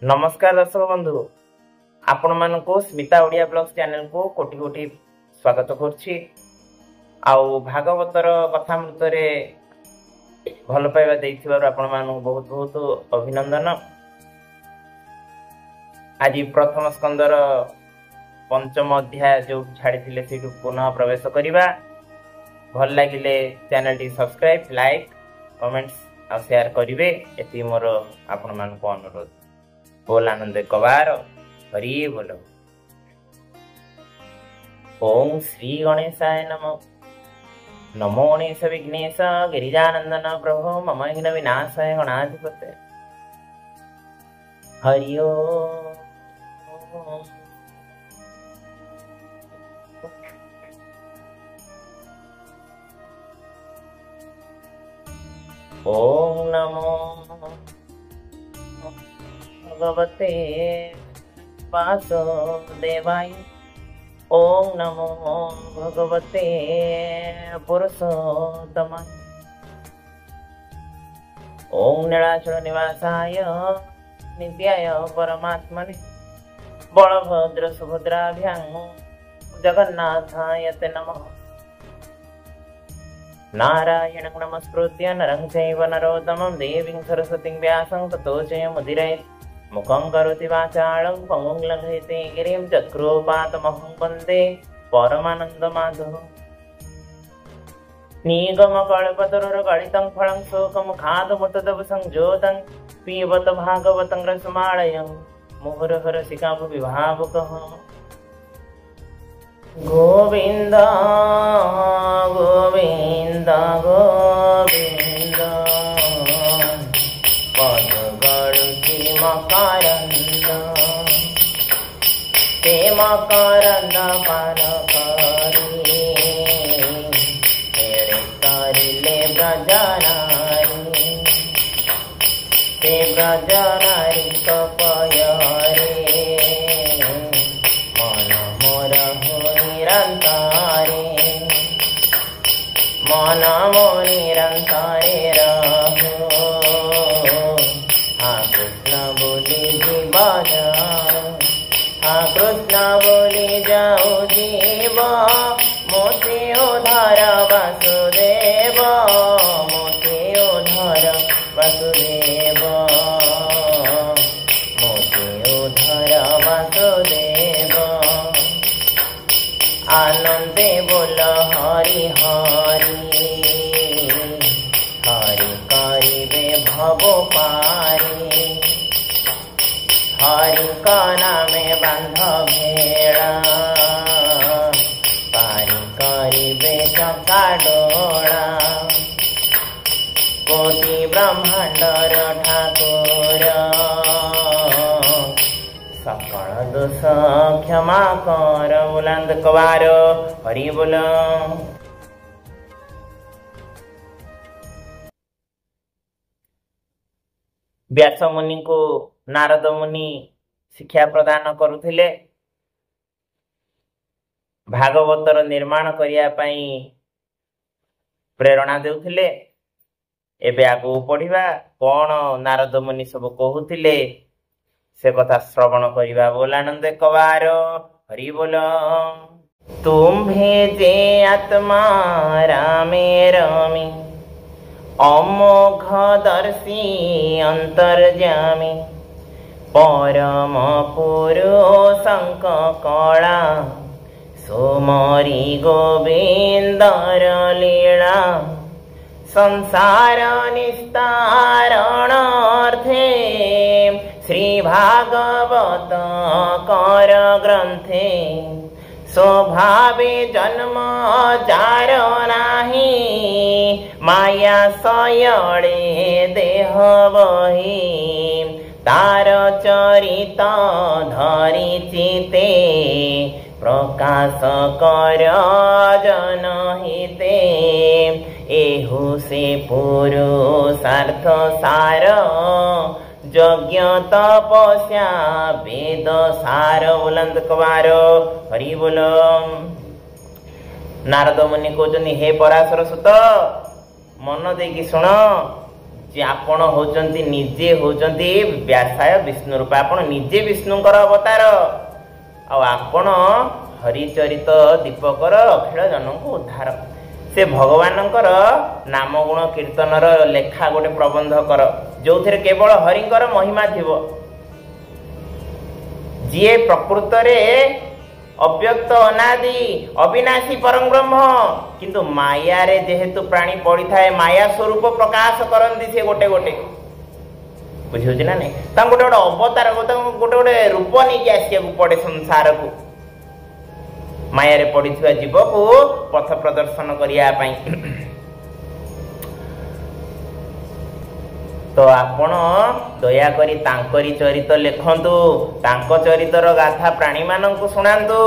नमस्कार दर्शक बंधु आपण मानक स्मिता ओडिया ब्लॉग्स चैनल को कोटि कोटि स्वागत करुछि। आउ भागवतर कथामृत रे भल पाइबा देइथिबार आपण मानक बहुत बहुत अभिनंदन। आज प्रथम स्कंदर पंचम अध्याय जो छाड़ी से पुनः प्रवेश करिबा। भल लागिले चैनल टी सब्सक्राइब लाइक कमेंट्स और शेयर करिवे एति मोर आपण मानक अनुरोध। बोल आनंद कबार हरि बोल। ओम श्री गणेशाय नमो। नमो गणेश विघ्नेश गिरिजानंदन प्रभो मम विघ्न विनाशाय गणाधिपते। हरि ओम। ओम नमो भगवते वासुदेवाय। ओम नमो भगवते पुरुषोत्तमाय। ओम नीलाचल निवासाय नित्याय परमात्मने बलभद्र सुभद्राभ्यां जगन्नाथाय ते नमः। नारायणं नमस्कृत्य नरं चैव नरोत्तमं देवीं सरस्वतीं व्यासं ततो जयमुदीरयेत्। मुखं करोति वाचालं पङ्गुं लङ्घयते गिरिं चक्रोपातमहं वन्दे परमानन्दमाधवम्। निगमकल्पतरुर्गलितं फलं शोकमुखादमुतदवसंज्योतं पिबत भागवतं रसमालयं मुहुरहरसिका भुवि भावुकः। गोविंद गोविंद गोविंद पद गणुति मकरंद ते मकरंद पान करी तेरे तरिले ब्रजनारी ते ब्रजनारी तपय रे मन मोर निरंतारे मन मो निरंतारे रहो। हाँ कृष्ण बोली जीवन हाँ कृष्ण बोली जाओ जीव मोते उधार वासुदेव मोते उधार वासुदेव मोते उधार वासुदेव। आनंदे बोल हरि हरि हरि करिबे भव पारी हरि का नामे बांध भेड़ा पारी करिबे चका डोड़ा। कोटि ब्रह्मांडर ठाकुर सकल दोष क्षमा कर। बुलंद कबार हरि बोल। व्यास मुनि को नारद मुनि शिक्षा प्रदान करुथिले। भागवतर निर्माण करिया पई प्रेरणा देउथिले। एबे आगु पढ़िबा कौन नारद मुनि सब कहूथिले से कथा श्रवण करिबा। बोल आनंद कबार हरि बोल। तुम्हें जे आत्मा रामे रमी अमोघ दर्शी अंतर्जामी परम पुरुषंक कला सोमरी गोविंदर लीला संसार निस्तारणार्थे श्री भागवत कर ग्रंथे स्वभावे जन्म जार नाही माया सयळे देह बही तार चरित धरि चिते प्रकाश कर जनहिते एहु से पुरुषार्थ सार यज्ञ तपस्या वेद सार। बुलंद कबार हरि बोल। नारद मुनि कहते हे पराशर सुत मन देकी शुण जे आपण होचंती निजे होचंती व्यासाय विष्णु रूप आपण निजे विष्णुंकर अवतार आपण हरिचरित दीपकर अखिल जनक उद्धार से भगवानंकर नाम गुण कीर्तनर लेखा गोटे प्रबंध कर जो थे केवल हरिंकर महिमा थिबो जी प्रकृत रे अव्यक्त अनादि अविनाशी परम ब्रह्म किंतु माया रे जेहेतु प्राणी पड़ी थाए माया स्वरूप प्रकाश करंती से गोटे गोटे बुझे ना नहीं गोटे गोटे अवतार गोटे गोटे रूप नहीं आसिया पड़े संसार को माया रे पड़ी जीव को पथ प्रदर्शन करने तो आपण दया करी तांकरी चरित लिखंतु तांको चरितर गाथा प्राणी मानंकु सुनांतु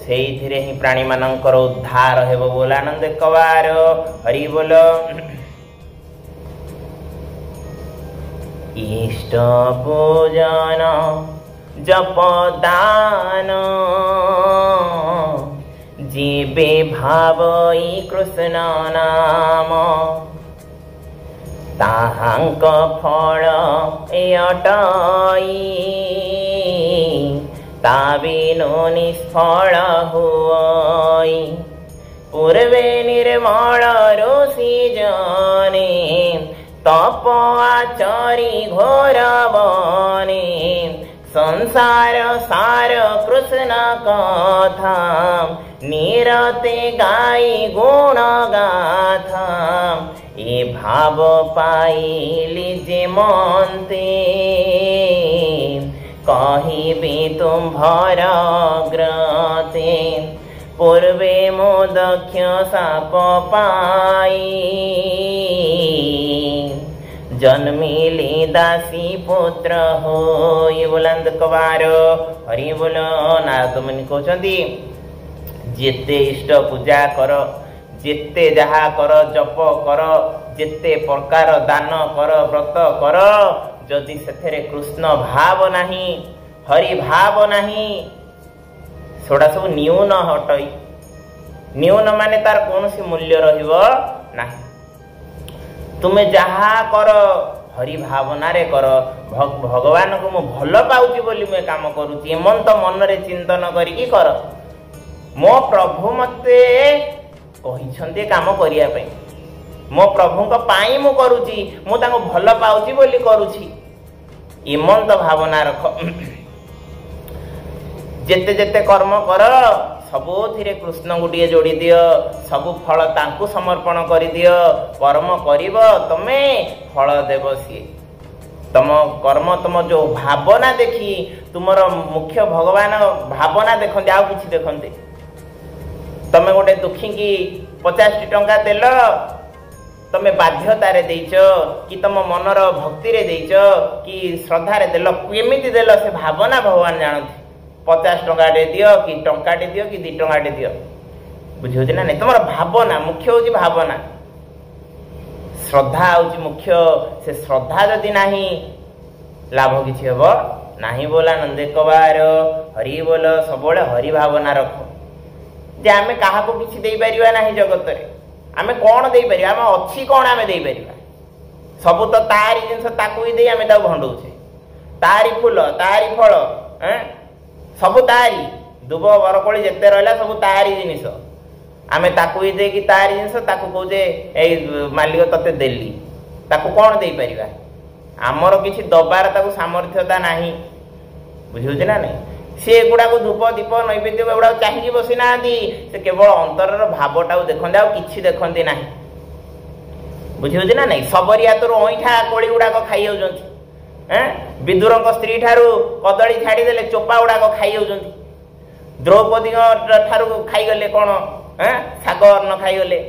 सेइथिरे ही प्राणी मानंकर उद्धार हेबो बोल आनंद कवार हरि बोल इष्ट पूजन जप दान जीवे भावई कृष्ण नाम ताहांक फल एटाई ताबिनो निष्फल हुई पूर्वे निर्मल ऋषि जाने तप आचरी घोर बने संसार सार कृष्ण कथा निरते गाई गुण गाथा ए भाव पाइली जे मनते कहिबी तुम भर ग्रते पूर्वे मो दक्ष साप पाई जन्मिली दासी पुत्र हो ये बुलंद कवार हरि बोल नारद मुनि कहते जेते इष्ट पूजा कर जेते जहा कर जप कर जेते प्रकार दान कर व्रत कर जदि सेथरे कृष्ण भाव नहीं हरि भाव नहीं सेटा सब न्यून हटई न्यून माने तार कौन सी मूल्य रहिबो नाही तुम्हें जहा कर हरि भावना रे कर भगवान को मु भल पाउची बोली मैं काम करूची एमन तो मन रे चिंतन करिकी कर मो प्रभु मते कहिछन्ते काम करिया पई मो प्रभु को पाई मु करूची मु ताको भल पाउची बोली करूची एमन तो भावना रख जेते जेते कर्म कर सबुथिरे कृष्ण गोटे जोड़ी दियो सबु फल तांकु समर्पण करि दियो कर्म करिव तमे फल देव सी तम कर्म तुम जो भावना देखी तुमर मुख्य भगवान भावना देखते आउ किछि देखते तमे गोटे दुखी की 50 टंका देल तमे बाध्यतारे देइछ कि तम मनर भक्ति रे देइछ कि श्रद्धा रे देल केमिति देल से भावना भगवान जानथि 50 टंका दियो कि टंकाटे दियो कि 2 टंकाटे दियो बुझे ना नहीं तुम भावना मुख्य हूँ भावना श्रद्धा हूँ मुख्य से श्रद्धा जदि नहीं लाभ किसी हम नहीं बोला नंदे कबार हरि बोल सब हरि भावना रख जे आमे कहा को किसी दे परिबा नहीं जगत रे आमे कौन दे परिबा आमे अच्छी कौन आमे दे परिबा सब तो तारी जिनस ताकू ही दे आमे ता भंडौछे तारी फूल तारी फल हैं सब तारी दुब बरकोली जेते रहला सब तारी जिनिस आमे ताकू ही दे कि तारी जिनिस ताकू कहूजे ए मालिक तते देली ताकू कौन दे परिबा आमर किछि दबार ताकू सामर्थ्यता नाही बुझुछ ना नहीं से गुड़ा को धूप दीप नैवेद्य एगुड़ा चाहिए बसी ना से केवल अंतरर भावटा देखते आउ कि देखते ना बुझे ना नहीं सबरी हाथ अईठा कोड़ी गुड़ाक खाई जाऊँ विदुर स्त्री ठारू कदली छाड़ीदे चोपा गुड़ाक खाई जाऊँ द्रौपदी ठारू खाईगले कौन शाग अन्न खाईगले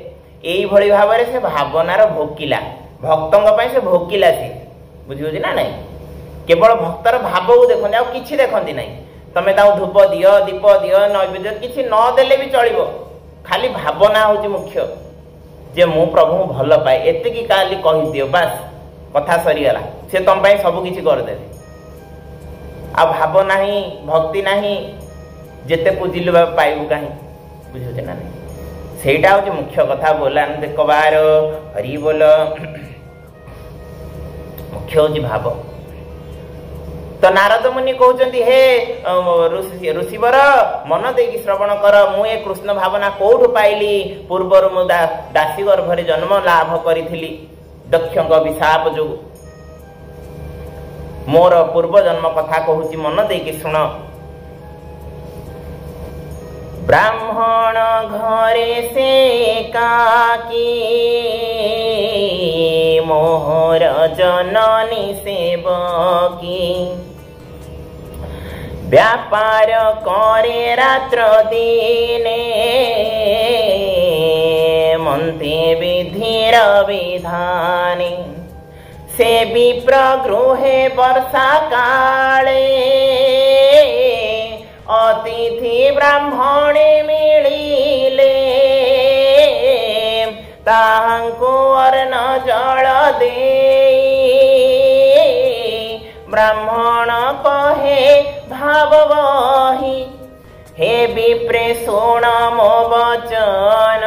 यही भाव से भावनार भोकिला भक्तों से भोकिला सी बुझे ना नहीं केवल भक्तर भाव को देखते आउ कि देखती ना तमें धूप दियो दीप दियो नैवेद्य किसी नदेले भी चलो खाली भावना हूँ मुख्य जे मु प्रभु भल पाए एतिकी काली कही दियो बास कथा सरीगला से तुम सब किसी करदे आ भाव नहीं भक्ति नहीं जेते पूजिल पाइबू कहीं बुझे ना नहीं सेटा हूँ मुख्य कथा बोला देख बार हरि बोल मुख्य हूँ भाव। तो नारद मुनि कहते हे ऋषिवर मन देकी श्रवण कर, मु ए कृष्ण भावना कोठु पाइली, पूर्वर मु दासी गर्भरे जन्म लाभ करी दक्ष अभिशाप जो मोर पूर्व जन्म कथा कहूची मन देकी शुण। ब्राह्मण घरे से काकी मोहर जननी सेवकी, व्यापार करे रात्र दिने मंते विधिर विधाने, से विप्र गृहे वर्षा काले अतिथि ब्राह्मणे मिलिले, ताहांको अर्ण जल दे ब्राह्मण कहे भाव वही, हे विप्रे शुण मो वचन,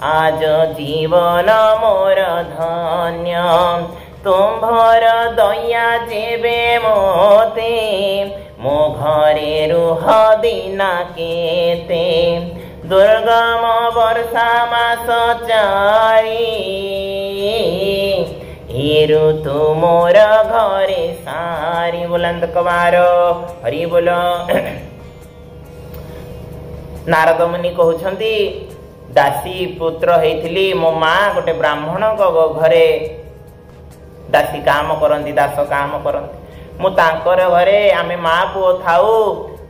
आज जीवन मोर धन्य, तुम्भर दया जेबे मोते, मो घरे रुह दिना केते, दुर्गम वर्षा मास चारी, हे ऋतु मोर घरे सारी। बुलंद कवारो हरि बोल। नारद मुनि कहउछंती दासी पुत्र हेइथिली, मो माँ गोटे ब्राह्मण घरे दासी काम करंती, दास काम करंती, मु तांकर घरे आमे माँ पुओ थाउ।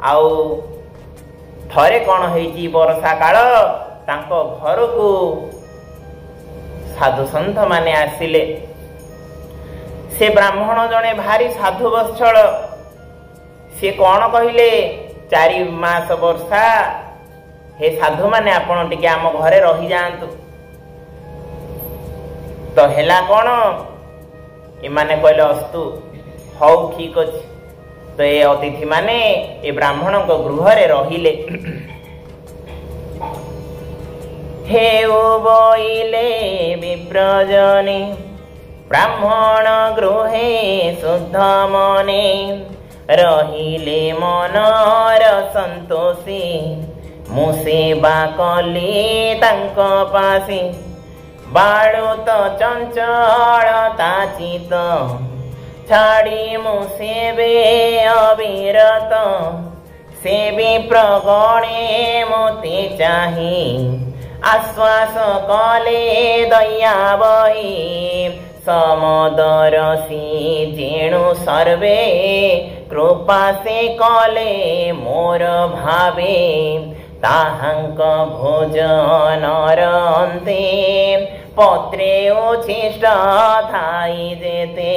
आउ थरे कौन हेइची वर्षा काल, तांको घरकू साधु संत माने आसिले। से ब्राह्मण जने भारी साधु वत्सल, से कौन कहिले 4 मास वर्षा, हे साधु माने आपण टिके आम घरे रही जांतु। तो हेला कौन, इमाने कहले अस्तु हौ ठीक अछि। तो ये अतिथि माने ए ब्राह्मण को गृह रे रहिले। हे बोइले विप्रजने, ब्राह्मण गृहे शुद्ध मने, रहिले मनर संतोषी, मु सेवा कली तांक पासी, बाळुत चंचलता चित, छाड़ी मु सेवे अविरत, सेवी प्रगणे मोते चाही, आश्वास कले दया बही, समदरसी जेणु सर्वे, कृपा से कले मोर भावे, ताहांक भोजनर अन्ते, पत्रे उच्छिष्ट थाई जेते,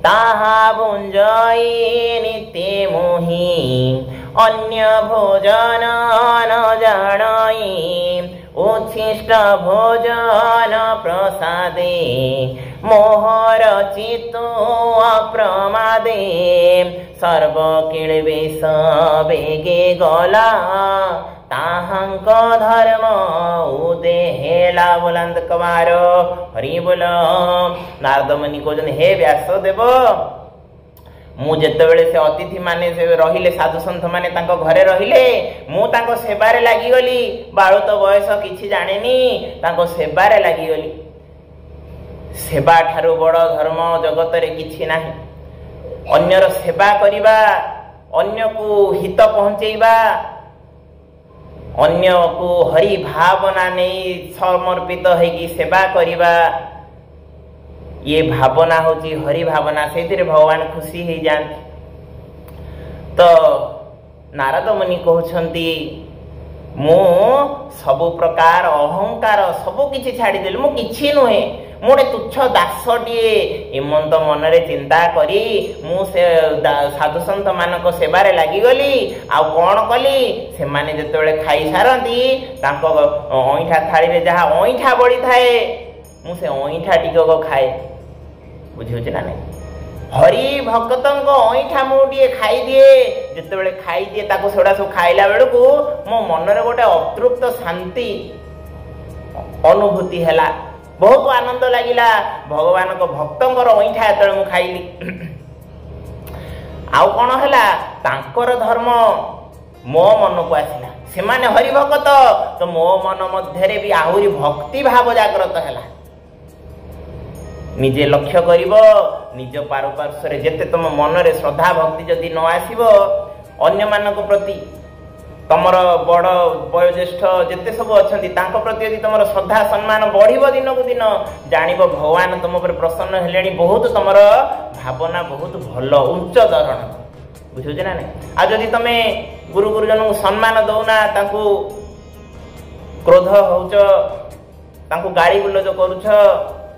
ताहा भुंजई नित्य मोहि, अन्य भोजन न जानई, उच्छिष्ट भोजन प्रसादे, मोहर चित्त अप्रमादे, सर्व किलवेश बेगे गला, ताहांक धर्म उदे हेला। बुलंद कवार हरि बोल। नारद मुनि कहते हे व्यासदेव, मु जेतेबेले से अतिथि माने से रहिले, साधु संत माने तांको घरे रहिले, मु तांको सेवारे लागि गली। बाळुत बयस किछि जानेनी, तांको सेवारे लागि गली। सेवा ठारू बड़ धर्म जगत रे किछि नाही। अन्यर सेवा करिबा, अन्य को हित पहुंचेबा, अन्य को हरि भावना नहीं समर्पित होगी सेवा करिबा, ये भावना होची हरि भावना, से भगवान खुशी हो जाती। तो नारद मुनि कहउछंती मु सबु प्रकार अहंकार सबु किछि छाड़ी देली, मु किछि नुहे, मु गोटे तुच्छ दासटिए। एमंत मनरे चिंता करी मु से साधु संत मानक सेवारे लागि गली। आ कोन कली, से माने जेतेबेले खाई सारंती तांको ओइठा थाली रे जहा ओइठा बड़ी थाए, मु से ओइठा टिको खाए। बुझिउछ ना नहीं? हरि भक्तंक ओइठा मुटिए खाई दिए, जेतेबेले खाई दिए ताको सेडा सब खाइला बेलकू मो मनरे गोटे अतृप्त शांति अनुभूति हैला। बहुत आनंद लगिला भगवान को भक्तंकर अईठा एत मु खाइली आउ कौन है तांकर धर्म मो मन को आसला से माने हरि भगत तो मो मन मध्य भी आहुरी भक्ति भाव जागृत है निजे लक्ष्य करिब निज पारपार्श्वर जेते तुम मन रे श्रद्धा भक्ति जदि न आसीबो अन्य मानक प्रति तमर बड़ वयोज्येष्ठ जेते सब अछंती तांको प्रति यदि तमर श्रद्धा सम्मान बढ़िबो दिन को दिन जानिबो भगवान तुम पर प्रसन्न हेलेनी बहुत तमर भावना बहुत भलो उच्च धरण बुझुछ ना नहीं आ जदि तमे गुरु गुरुजन को सम्मान दौना तांको क्रोध होउछ तांको गाड़ी गुलज करूछ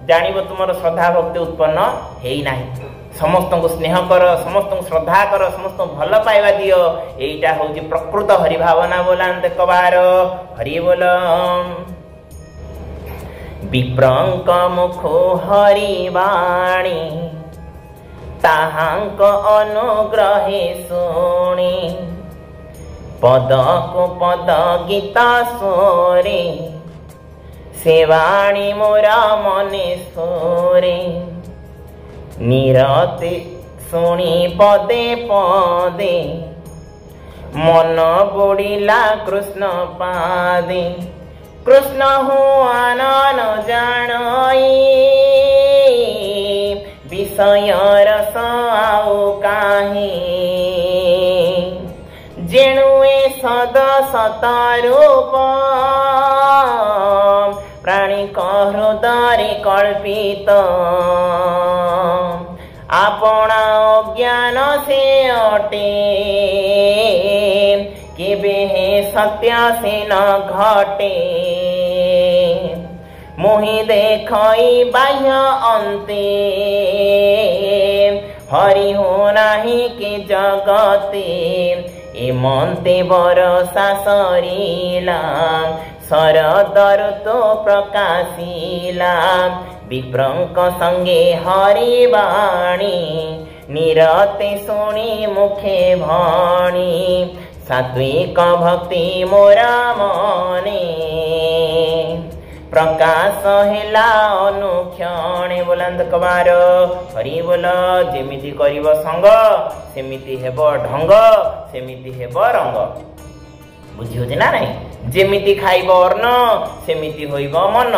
जानिबो तुमर श्रद्धा भक्ति उत्पन्न हेई नाही समस्त को स्नेह कर समस्त को श्रद्धा कर समस्त भल पाइबा दियो एटा होउची प्रकृत हरि भावना बोलांत कबार हरि बोल विप्रंक मुख हरि वाणी ताहांक अनुग्रहे सुणी पद को पद गीता सोरे सेवाणी मोरा मने सोरे निरते सुनी पदे पदे मन बुड़िला कृष्ण पादे कृष्ण हुआ न जानाई विषय रस आउ काहे जेणुए सद सतारूप प्राणी हृदय कल्पित आपना अज्ञान से अटे केबे हे सत्य से न घटे मोहि देखई बाह्य अंते हरि हो नाही के जगते ए मनते बरसा सरीला शरदर तो प्रकाशिला विप्रंक संगे हरि वाणी निरते सुनी मुखे भाणी सात्विक भक्ति मोरा मने प्रकाश हेला अनुक्षणे बोलंद कबार हरि बोल जेमिति करिव संग सेमिति हेबो ढंग सेमिति हेबो रंग बुझी होछि ना नहीं जेमिति खाइब अन्न सेमिति होइब मन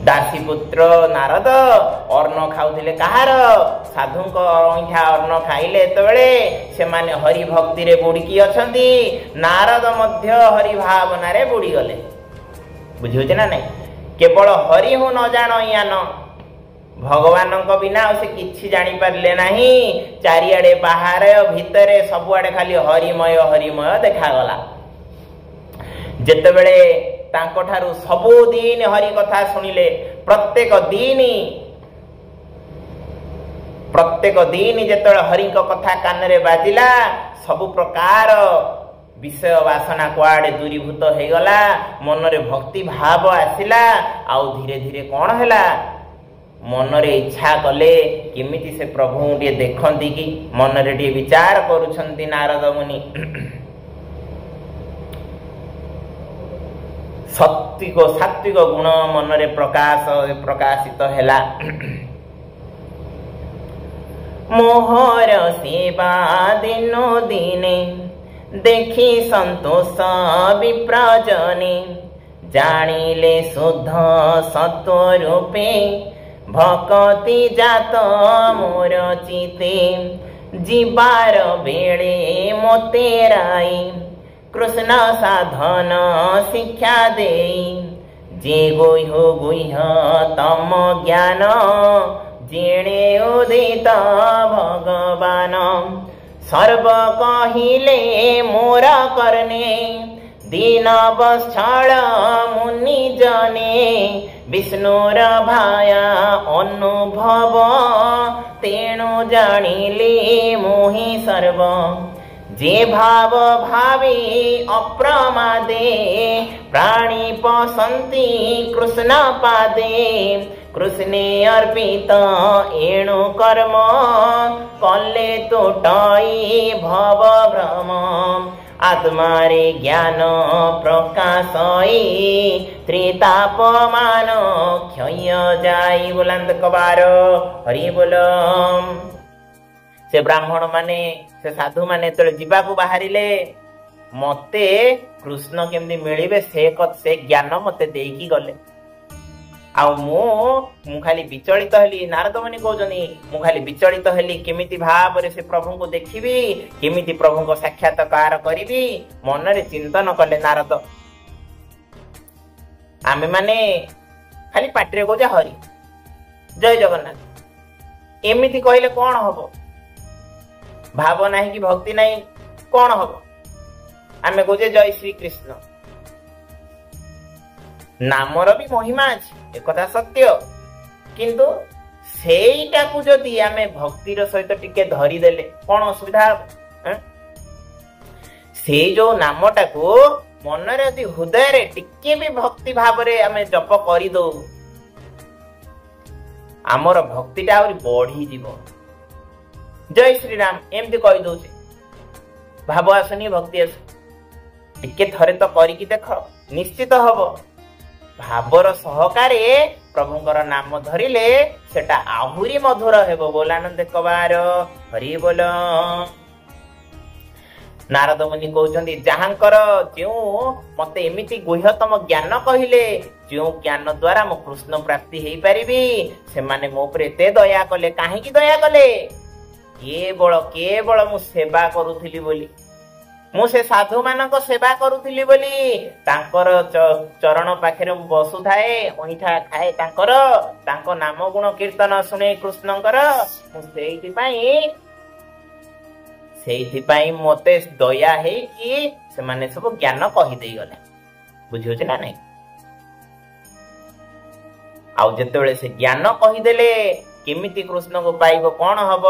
दासी पुत्र नारद अन्न खाउथिले कहार साधुंक अईठा अन्न खाइले एतबेले से माने हरि भक्ति रे बुड़की अछंती नारद मध्य हरि भावना रे बुड़ी गले बुझी होछि ना नहीं केवल हरि हो न जानो यान भगवान को बिना से किछि जानी पारले नाही चारियाडे बाहर भितरे सबुआडे खाली हरिमय हरिमय देखा गला जेतेबेले तांको ठारू सबुदिन हरि कथा सुनिले प्रत्येक दिन जेतेबेले हरि को कथा कान रे बाजिला सब प्रकार विषय वासना कुआडे दूरीभूत हो गला मन रे भक्ति भाव आसिला आउ धीरे धीरे कौन हैला मन रे इच्छा कले केमिति से प्रभु टे देखंती कि मन रे टे विचार करूछंती नारद मुनि सात्विक गुण मन रे प्रकाशित हैला मोहर सेवा दिनो दिने देखी संतोष विप्रजने जानिले शुद्ध सत्व रूपे भक्ति जात मोर चिते जीवार बेले मोते राई कृष्ण साधन शिक्षा दे जे गुह्य तम ज्ञान जेणे उदित भगवान सर्व कहिले मोर करने दीन बत्सल मुनि जने विष्णुर भाया अनुभव तेणु जानिले मोहि सर्व जे भाव भावी अप्रमादे प्राणी पसंती कृष्ण पादे कृष्णे अर्पित एणु कर्म कले तोटाई भव भ्रम आत्मारे ज्ञान प्रकाशई त्रितापमान क्षय जाई बुलंद कबार हरि बोल। से ब्राह्मण माने से साधु माने तो जीवाकू बाहरिले मते कृष्ण केमती मिलिबे से ज्ञान मते देकी गले। आउ मु खाली विचलित हेली नारद मुनि कहउछनी मु खाली विचलित हेली केमिति भाबरे से प्रभु को देखिबी केमिति प्रभु को साक्षात्कार करिबी मन रे चिंतन कले नारद। आमे माने खाली पाटरे को जा हरि जय जगन्नाथ एमिति कहले कोन हबो भाव नाही कि भक्ति नाही कोन हबो। आमे को जय श्री कृष्ण नामर भी महिमा अछि एक कथा सत्य किंतु सेईटा को जदि आमे भक्तिर सहित टिके धरी देले कोन असुविधा से जो नामटा को मन रे यदि हृदय रे टिके भी भक्ति भाव रे आमे जप करि दो आमर भक्तिटा और बढ़ी जीवो। जय श्री राम एमती कहि दउछि भाव आसनी भक्ति आस टिके थरे तो करिकि देख निश्चित हबो भावर सहकारे प्रभुंकर नाम धरिले सेटा आहुरी मधुर हेबो बोलानंद कबार हरि बोल। नारद मुनि कहउछन्ति जहांकर जो मते एमिति गुह्यतम ज्ञान कहिले जो ज्ञान द्वारा मो कृष्ण प्राप्ति हेई परिबी से माने मो उपरे एते दया कले काहे की दया कले केवल मु सेवा करूथिली बोली मु से साधु मानक सेवा करूथिली बोली तांकर चरण पाखरे बसु थाए ओइठा खाए तांको नाम गुण कीर्तन सुने कृष्णकर मु सेइथि पाई मते दया हे कि से माने सब ज्ञान कहि देई गले बुझियो छै ना नै। आउ जेतेबेले से ज्ञान कहि देले केमिति कृष्ण को पाइब कौन हब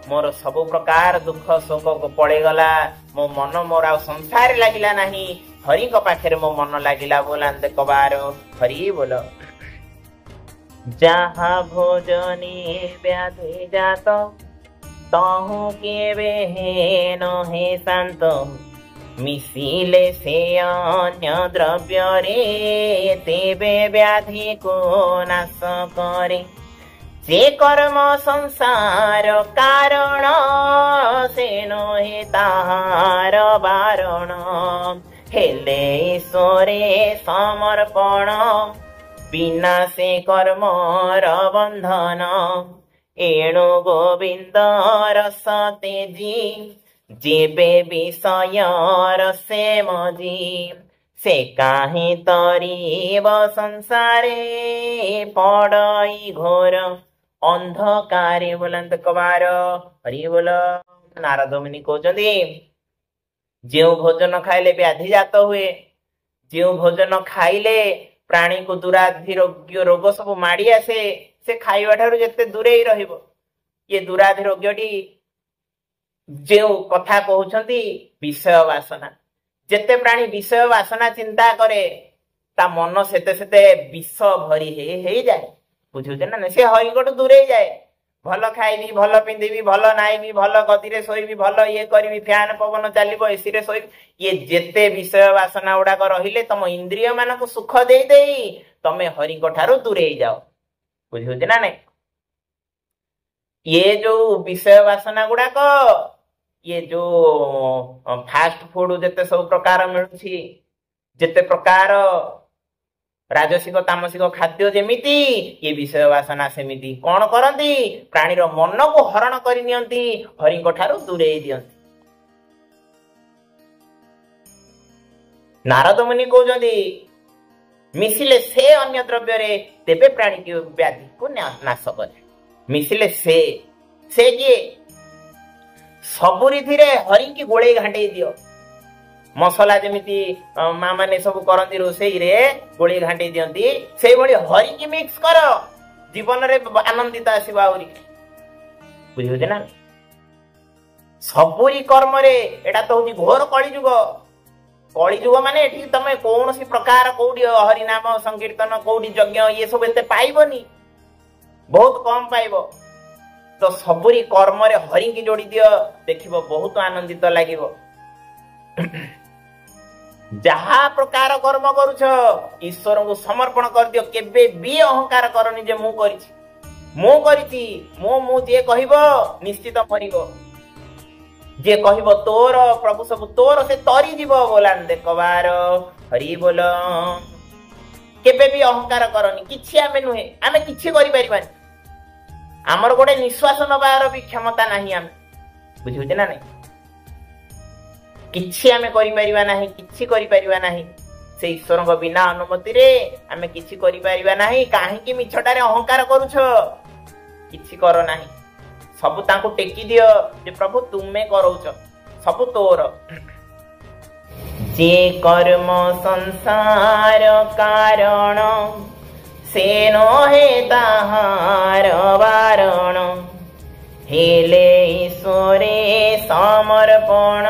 मोर सब प्रकार दुख शोक को पड़े गला मो मन मोर आ संसार लागिला नहीं हरि को पाखरे मो मन लागिला बोलांते कबार हरि बोल। जहा भोजनी व्याधि जात तहु केबे हे न हे शांत मिसिले से अन्य द्रव्य रे तेबे व्याधि को नाश करे जे कर्म संसार कारण से नहे ताहार बारण हेले ईश्वरे समर्पण बिना से कर्म बंधन एणु गोविंद रस तेजी जेबे विषय रसे मजी से काहे तरीब संसारे पड़ई घोर अंधकारे बोलंत कबार हरि बोल। नारद मुनि कहउछन्ति जेउ भोजन खाइले व्याधि जात हुए जेउ भोजन खाइले प्राणी को दुराधि रोग सब माड़ी आसे से खाइबा ठारू जेते दूरे रहिबो ये दुराधि रोगटी जेउ कथा कहउछन्ति विषय वासना जेते प्राणी विषय वासना चिंता करे ता मन सेते सेते विष भरी हे जाए बुझुछ ना से हरिकटू दूरे जाए भल खाइबी भल पिंधिबी भल नाइबी भल गदिरे शोइबी भल ये करबी फैन पवन चलिबो एसी रे शोइबी ये जेते विषय वासना गुड़ाक रहिले तम इंद्रिय मानक सुख देई देई तमे हरिकठारू दूरे जाओ बुझुछ ना नहीं। ये जो विषय वासना गुड़ाक ये जो फास्ट फूड जेते सब प्रकार मिलुछि जेते प्रकार राजसिक तामसिक खाद्य जेमिति ये विषय वासना सेमिति कौन करती प्राणी मन को हरण कर हरि ठारू दूरे दियंती। नारद मुनि कहउछन्ति मिसिले से अन्य द्रव्य रे तेबे प्राणी की व्याधि को नाश करे मिसिले से किए सबुरी धीरे हरि की गोळे घांटे दियो मसला जेमिति माँ माने सब करती रोषेई रे गोळे घांटे दियंती से भली हरि की मिक्स कर जीवन रे आनंदित आसीबा आउरी बुझियो जे ना सबुरी कर्म रे एटा तो होची घोर कली जुग माने एठी तमे कोनोसी प्रकार कोडी हरि नाम संकीर्तन कोडी यज्ञ ये सब एते पाइबनी बहुत कम पाइबो तो सबुरी कर्म रे हरि की जोड़ी दियो देखिबो बहुत आनंदित लागिबो। जहा प्रकार कर्म करुछ ईश्वर को समर्पण कर दियो। केबे भी अहंकार करनी जे मु करिछि मु जे कहबो निश्चित मरिबो। जे कहबो तोर प्रभु सब तोर से तरी जीव बोलान देखबार हरि बोल। केबे भी अहंकार करनी किछि आमे नुहे आमे किछि करि परिबानी। आमर गोटे निश्वास नबार भी क्षमता नाही आमे बुझिउते ना नहीं किछि आमे करि परिबा नाही किछि करि परिबा नाही। से ईश्वर को बिना अनुमति रे आमे किछि करि परिबा नाही। काहे कि मिछटारे अहंकार करूछ किछि करो नाही। सब तांको टेकी दियो जे प्रभु तुमे करौछ सब तोर। जे कर्म संसार कारण से नो हे ताहार वारण हेले ईश्वरे समर्पण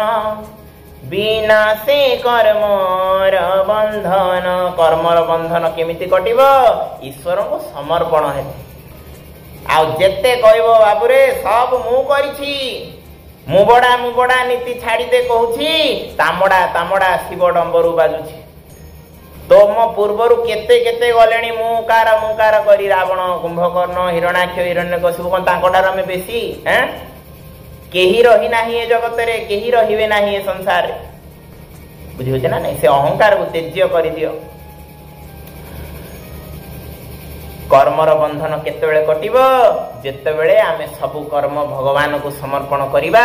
बिना से कर्मर बंधन। कर्मर बंधन केमिति कटिबो ईश्वर को समर्पण है। आउ जेते कहबो बाबुरे सब मु करिछि मुबड़ा नीति छाड़ी दे कहूछि तामड़ा शिव डंबरू बाजुछि। तोम पूर्वरु केते केते गलेणी मुकार करी रावण कुंभकर्ण हिरण्याक्ष हिरण्यकशिपु कोन तांकोडार में बेसी हैं केही रही नाही ए जगत रे केही रहिबे नाही ए संसार रे बुझियो ना नहीं। से अहंकार को त्याज्य करि दियो। कर्मर बंधन केतेबेले कटिबो जेतेबेले आमे सब कर्म भगवान को समर्पण करिबा।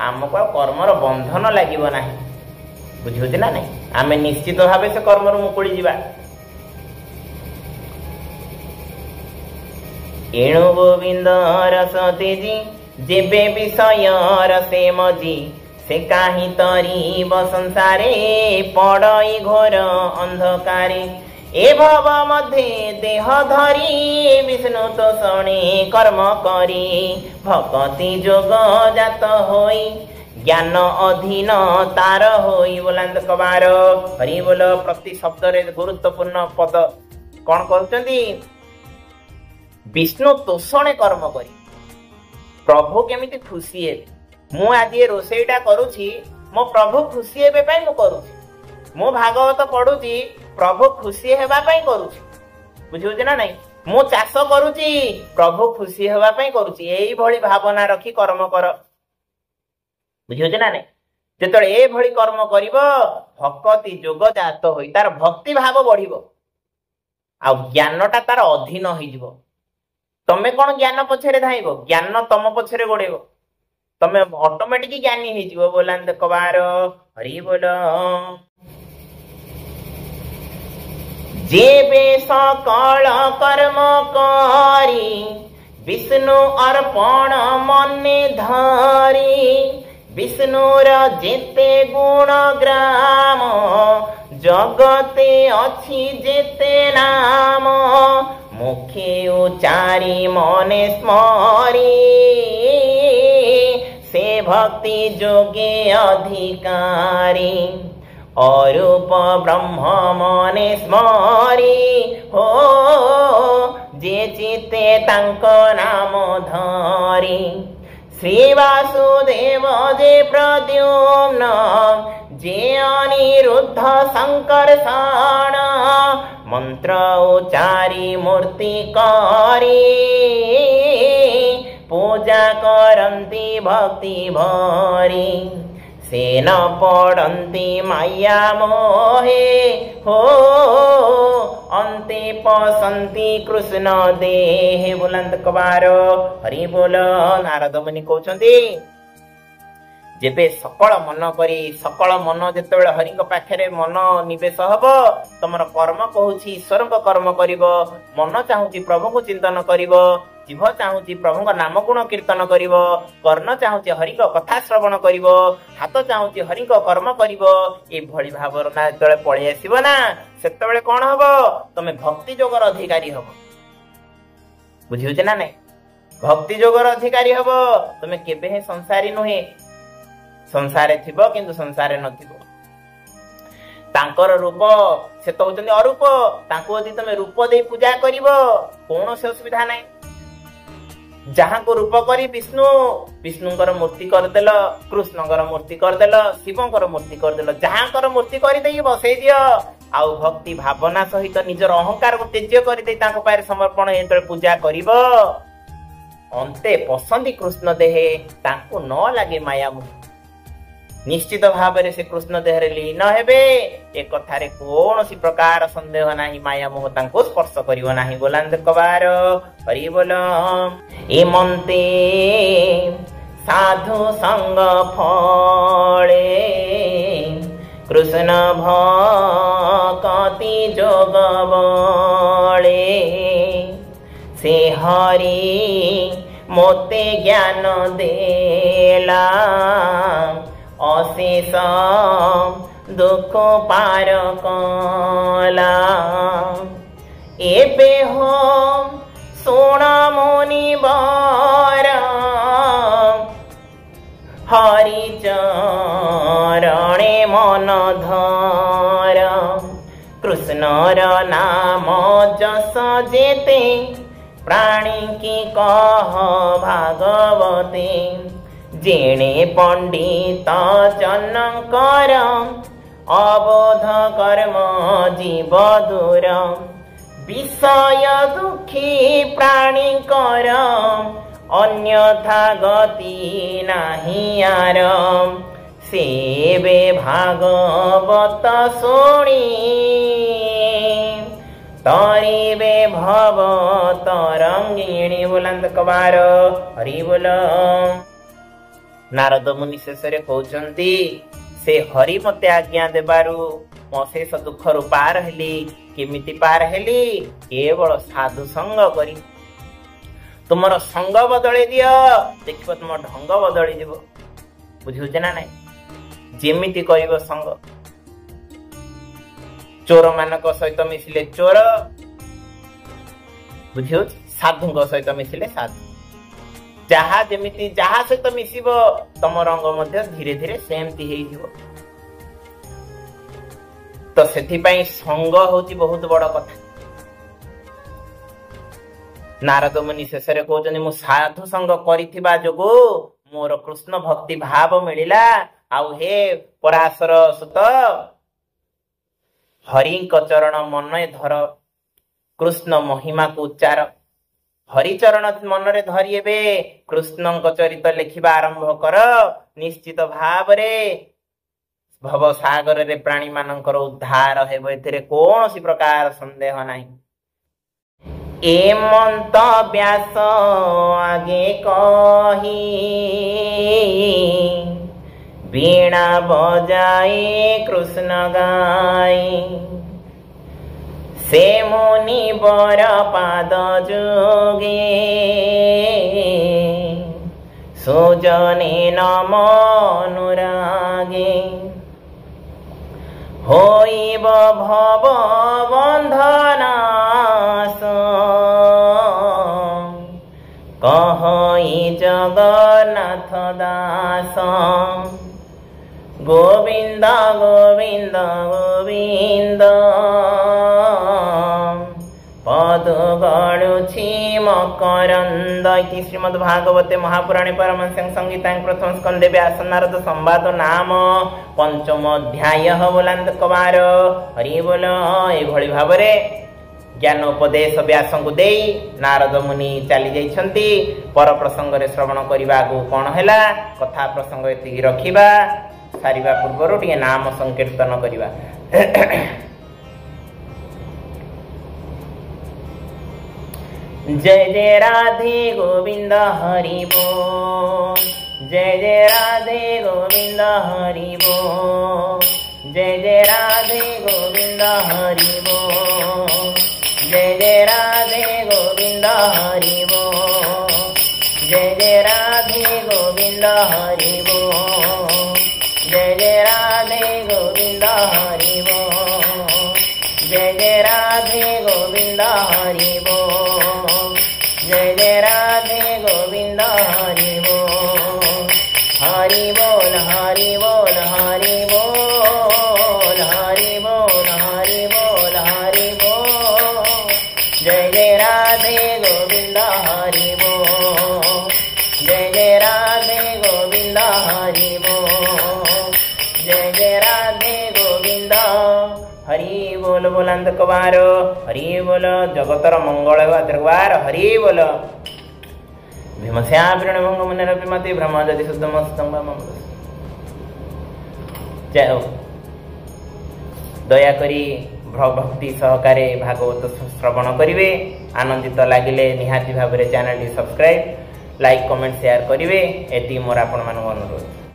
आमको कर्मर बंधन लागिबो नाही बुझियो ना नहीं। आमे निश्चित भाबे से कर्मर मुकुळी जिबा। एणु गोविंद रस तेजी जेबे विषय रसे मजी से काही तरीब संसारे पड़ई घोर अंधकारे। ए भव मध्ये देह धरी विष्णु तो शणे कर्म करी भक्ति जोग जात होई ज्ञान अधीन तार होई। बोलांत कबार हरि बोल। प्रति शब्द रे गुरुत्वपूर्ण पद कौन कहउचंदी विष्णु तोषणे कर्म करी प्रभु केमिति खुशी हे। मु आज ये रोसेईटा करूछि मो प्रभु खुशी हेबे पई मु करूछि। मो भागवत पढुछि प्रभु खुशी हेबा पई करूछि बुझिउछ ना नहीं। मु चाष करूछि प्रभु खुशी हेबा पई करूछि। एई भली भावना रखी कर्म कर बुझिउछ ना नहीं। जेतळे ए भली कर्म करिवो भक्ति जोग जात होई तार भक्ति भाव बढ़िवो आ ज्ञानटा तार अधीन होई जिवो। तमे कोन ज्ञान पछरे धाइबो ज्ञान तम पछरे गोडेबो तमे ऑटोमेटिक ज्ञानी होई जिवो। बोलांत कबार हरि बोल। जेबे सकल कर्म करी विष्णु अर्पण मने धरी विष्णुर जेते गुण ग्राम जगते अछि जेते नाम मुखे उचारी मने स्मरी से भक्ति जोगे अधिकारी अरूप ब्रह्म मने स्मरी हो जे चिते तांको नाम धरी। श्री वासुदेव जे प्रद्युम्न जे अनिरुद्ध संकर्षण मंत्र उचारी मूर्ति करी पूजा करंती भक्ति भरी से न पड़ती माया मोहे हो अंते पसंती कृष्ण देहे। बोलंत कबार हरि बोल। नारद मुनि कहउछन्ती जेबे सकल मन करी सकल मन जेतेबेले हरि को पाखरे मन निवेश हबो तमर कर्म कहूछि ईश्वर को कर्म करिवो। मन चाहूछि प्रभु को चिंतन करिवो जीव चाहूछि प्रभु को नाम गुण कीर्तन करिवो कर्ण चाहूछि हरि को कथा श्रवण करिवो हाथ चाहूछि हरि को कर्म करिवो। ए भली भावना जेतेबेले पळि आसीबो ना सेतेबेले कोन हबो तमे भक्ति जोगर अधिकारी हबो बुझिउछ ना नहीं। भक्ति जोगर अधिकारी हबो तमे केबे हे संसारी नुहे संसारे थिबो किंतु संसारे नथिबो। तांकर रूप से तो होचंदी अरूप तांको यदि तमे रूप दे पूजा करिवो कोनो से असुविधा नाही जहाँ को रूप करी विष्णु विष्णुकर मूर्ति करदेल कृष्णकर मूर्ति करदेल शिवकर मूर्ति करदेल जहाँकर मूर्ति करदे बसई दियो आउ भक्ति भावना सहित निजर अहंकार को तेज्य कर समर्पण ये पूजा करिब अंते पसंदी कृष्ण देहे तांको न लागे माया मोह निश्चित भाव से कृष्ण देह लीन हेबे एक कथारे कौन प्रकार संदेह नाही माया मोह तांको स्पर्श करिवो नाही बोलांद कबार हरि बोल एमंते साधु संग फळे कृष्ण भक्ति जोग बळे से हरि मोते ज्ञान देला अशेष दुख पार कला एबे हो सुण मुनिवर हरि चरणे मन धर कृष्णर नाम जस जेते प्राणी की कह भागवते जेणे पंडित जनकर अबोध कर्म जीव दूर विषय दुखी प्राणी कर अन्यथा गति नाही यार सेवे भागवत सुणी तरीबे भव तरंगिणी बुलंद कबार हरि बोल नारद मुनि शेष कहते से हरि मते आज्ञा देबारु मो शेष दुख रु पार हेली केमिति पार हेली केवल साधु संग करी तुमर संग बदले दियो देखिबो तुम ढंग बदली जीव बुझिउछ ना नाही जेमिति करिवो संग चोर मानक सहित मिसिले चोर बुझिउछ साधुଙ୍କ सहित मिसिले साधु जहा जेमिति जहा सहित मिसिबो तम रंग मध्य धीरे धीरे सेमति हेइ जीवो तो सेथि पई संग होची बहुत बड़ कथा नारद मुनि शेषरे कहउछन मु साधु संग करिथिबा जोगु मोर कृष्ण भक्ति भाव मिलिला आउ हे पराशर सुत हरिंक चरण मन धर कृष्ण महिमा को उच्चार हरिचरण मन रे धरिएबे कृष्ण चरित लिखिबा आरंभ कर निश्चित भाव रे भव सागर रे प्राणी मानकर उद्धार हेबो एथिरे कोनोसी प्रकार संदेह नाही एमंत व्यास आगे कही वीणा बजाए कृष्ण गाई से मुनि बर पाद जोगे सुजने नम अनुरागे होइब भव बंधनास कहई जगन्नाथ दास गोविंद गोविंद गोविंद पद गणुछि मकरंद इति श्रीमद्भागवते महापुराणे परमहंस संहितायां प्रथम स्कंदे व्यास नारद संवाद नाम पंचम अध्याय बोलांत कबार हरि बोल एभଳି भावरे ज्ञान उपदेश व्यास को दे नारद मुनि चली जाइछंती पर प्रसंग रे श्रवण करबा को कोन हैला कथा प्रसंग एति रखिबा सारिबा पूर्व टिके नाम संकीर्तन करबा जय जय राधे गोविंद हरि बोल जय जय राधे गोविंद हरि बोल जय जय राधे गोविंद हरि बोल जय जय राधे गोविंद हरि बोल जय जय राधे गोविंद हरि बोल जय जय राधे गोविंद हरि बोल जय जय राधे गोविंद हरि बोल जय जय राधे गोविंद हरि बोल हरि बोल हरि बोल हरि बोल हरि बोल हरि बोल हरि बोल जय जय राधे गोविंद हरि बोल गोविंद हरि बोल। जय जय राधे गोविंद हरि बोल। बोलांत कबार हरि बोल। जगतर मंगल दरबार हरि बोल। भीमस्याभिरण भंग मुनेर विमति भ्रम जदि शुद्धमस्तंग जय हो। दयाकरी भक्ति सहकारे भागवत श्रवण करिवे। आनंदित लागिले निहाती भाव channel subscribe like comment share करिवे। एति मोर आपण मान अनुरोध।